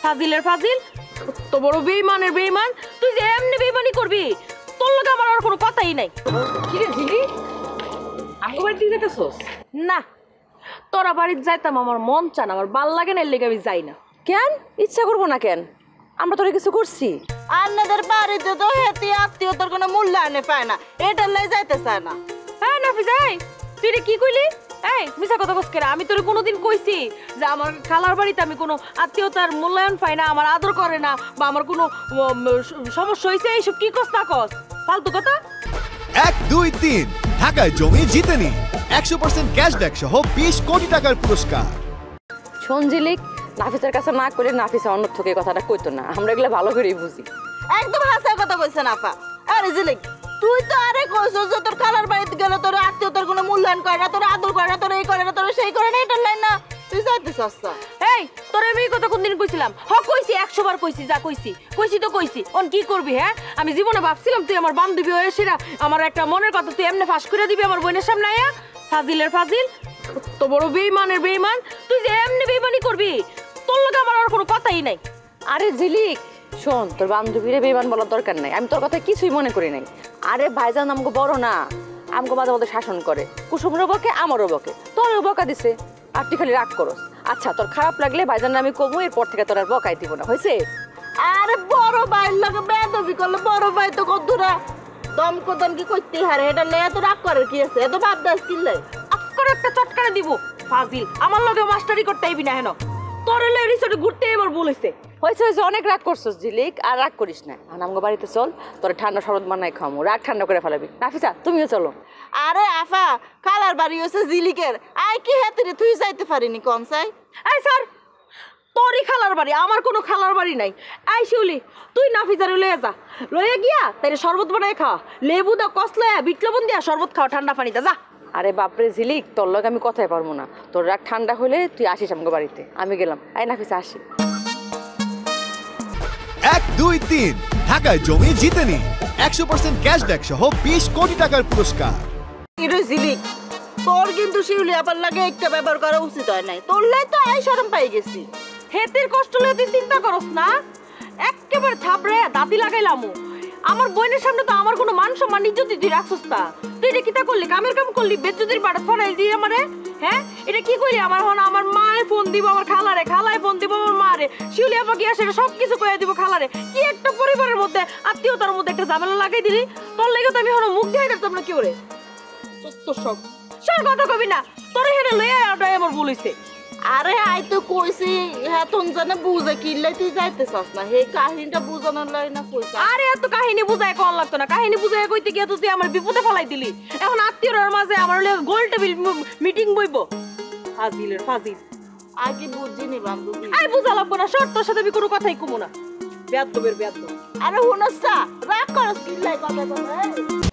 ফাজিলের ফাজিল, তো বড় বেঈমানের বেঈমান। তুই যে এমনি বেঈমানি করবি, তোর লগে আমার আর কোনো কথাই নাই। কি রে ঝিলি, আমগো বাড়িতে যেতেছস? না, তোরা বাড়িতে যাইতাম আমার মন চান, আমার ভাল লাগে না, এর লেগে আমি যাই না। কেন ইচ্ছা করবো না কেন? আমরা তোরে কিছু করছি? আপনাদের বাড়িতে তো হেতি আত্মীয়তার কোনো মূল্যায়নে পায় না, এটার লাই যাইতে চায় না। হ্যাঁ নাফিজা, তুই রে কি কইলি? এই মিছা কথা কস কেন? আমি তোরে কোনোদিন কইছি যে আমার খালার বাড়িতে আমি কোনো আত্মীয়তার মূল্যায়ন পাই না, আমার আদর করে না, বা আমার কোনো সমস্যা হয়েছে? এইসব কি কস না কস, ফালতু কথা। 1, 2, 3 ঢাকায় জমি জিতে নিন 100% ক্যাশব্যাক সহ 20 কোটি টাকার পুরস্কার। শোন ঝিলিক, নাফিসের কাছে না করে নাফিসা অন্য থেকে কথাটা কইতো না, আমরা এগুলো ভালো করেই বুঝি। একদম হাসার কথা কইছেন আপা। আরে জিলিক, তুই তো আরে কইছ যে তোর খালার বাড়িতে গেলে তোর আত্মীয়তার কোনো মূল্যায়ন করে না, তোর আদর করে না, তোর এই করে না, তোর সেই করে না, এটার লাই না তুই যাইতে চাস না। এই তোরে আমি এই কথা কোনদিন কইছিলাম? কইছি, 100 বার কইছি, যা কইছি তো কইছি। অন কি করবি? হ্যাঁ, আমি জীবনে ভাবছিলাম তুই আমার বান্ধবী হয়ে এসেরা আমার একটা মনের কথা তুই এমনি ফাঁস করে দিবি আমার বোনের সামনে আয়া। ফাজিলের ফাজিল, তো বড় বেঈমানের বেঈমান। তুই যে এমনি বেঈমানি করবি, তোর লগে আমার আর কোনো কথাই নাই। আরে ঝিলিক শোন, তোর বান্ধবীরে বেইমান বলার দরকার নাই, আমি তোর কথা কিছুই মনে করি নাই। আরে ভাইজান আমগো বড় না, আমগো মাঝে মধ্যে শাসন করে, কুসুমরও বকে আমারও বকে, তোরও বকা দিছে, আর তুই খালি রাগ করস। আচ্ছা তোর খারাপ লাগলে ভাইজান আমি কমু, এরপর থেকে তোর আর বকাই দিব না, হয়েছে? আরে বড় ভাইয়ের লগে বেয়াদবি করলে বড় ভাই তো কদ্দুরা দমকদম কি করতে হারে, এটার লাই এত রাগ করার কি আছে? এত ভাব দাস কিনলে আক্কর একটা চটকারে দিব। ফাজিল, আমার লগে মাস্টারি করতে আইবি না। হেন তোর হলে রিসোর্টে ঘুরতে আমার বলেছে। হয়েছে অনেক রাগ করছস ঝিলিক, আর রাগ করিস না। এখন আমগো বাড়িতে চল, তোর ঠান্ডা শরবত বানাই খামু, রাগ ঠান্ডা করে ফেলাবি। নাফিসা তুমিও চলো। আরে আফা, খালার বাড়ি হচ্ছে জিলিকের, আই কি হেতিরে তুই যাইতে পারিনি কোন চাই? এই স্যার, তোরই খালার বাড়ি, আমার কোনো খালার বাড়ি নাই। এই শিউলি, তুই নাফিজারে লয়ে যা, লয়ে গিয়া তাই শরবত বানায় খাওয়া, লেবু দা কস লয়া বিট লবণ দিয়া শরবত খাওয়া ঠান্ডা পানিতে যা। আরে বাপরে ঝিলিক, তোর লগে আমি কথাই পারবো না, তোর রাগ ঠান্ডা হলে তুই আসিস আমগো বাড়িতে, আমি গেলাম। এই নাফিসা আসি। 1, 2, 3 ঢাকায় জমি জিতে নিন 100% ক্যাশব্যাক সহ 20 কোটি টাকার পুরস্কার। এটা জিলিক, তোর কিন্তু শিউলি আবার লাগে একটা ব্যবহার করা উচিত হয় নাই, তোর লাই তো আই শরম পাই গেছি। হেতের কষ্ট লয়ে তুই চিন্তা করস না, একেবারে থাপড়ে দাঁতি লাগাইলামু। আমার বোনের সামনে তো আমার কোনো মান সম্মান ইজ্জত তুই রাখছস না। তুই এটা কিতা করলি? কামের কাম করলি, বেজ্জতির বাড়া ফড়াই দিয়ে আমারে। হ্যাঁ, এটা কি করলি? আমার হন আমার মায়ে ফোন দিব আমার খালারে, খালায় ফোন দিব আমার মারে, শিউলি আপা গিয়া সেটা সব কিছু কইয়া দিব খালারে। কি একটা পরিবারের মধ্যে আত্মীয়তার মধ্যে একটা ঝামেলা লাগাই দিলি। তোর লেগে তো আমি হন মুখ দেখাই দিতাম না। কি করে সত্য সব সর কথা কবি না, তোর হেরে লইয়া ওটাই আমার ভুল হইছে। আরে আই তো কইছি হ্যাঁ তোন জানে বুঝে কিনলে তুই যাইতে চাস না, হে কাহিনীটা বুঝানোর লাই না কইছা। আরে এত কাহিনী বুঝায় কোন লাগতো না, কাহিনী বুঝায় কইতে গিয়া তো তুই আমার বিপদে ফেলাই দিলি। এখন আত্মীয়র মাঝে আমার গোল টেবিল মিটিং বইব। ফাজিলের ফাজিল, আগে বুঝিনি বান্ধবী। আই বুঝা লাগবো না, শর্ত তোর সাথে আমি কোনো কথাই কমু না। বেয়াদবের বেয়াদব। আরে হুনসা রাগ করস কিনলে কথা কথা।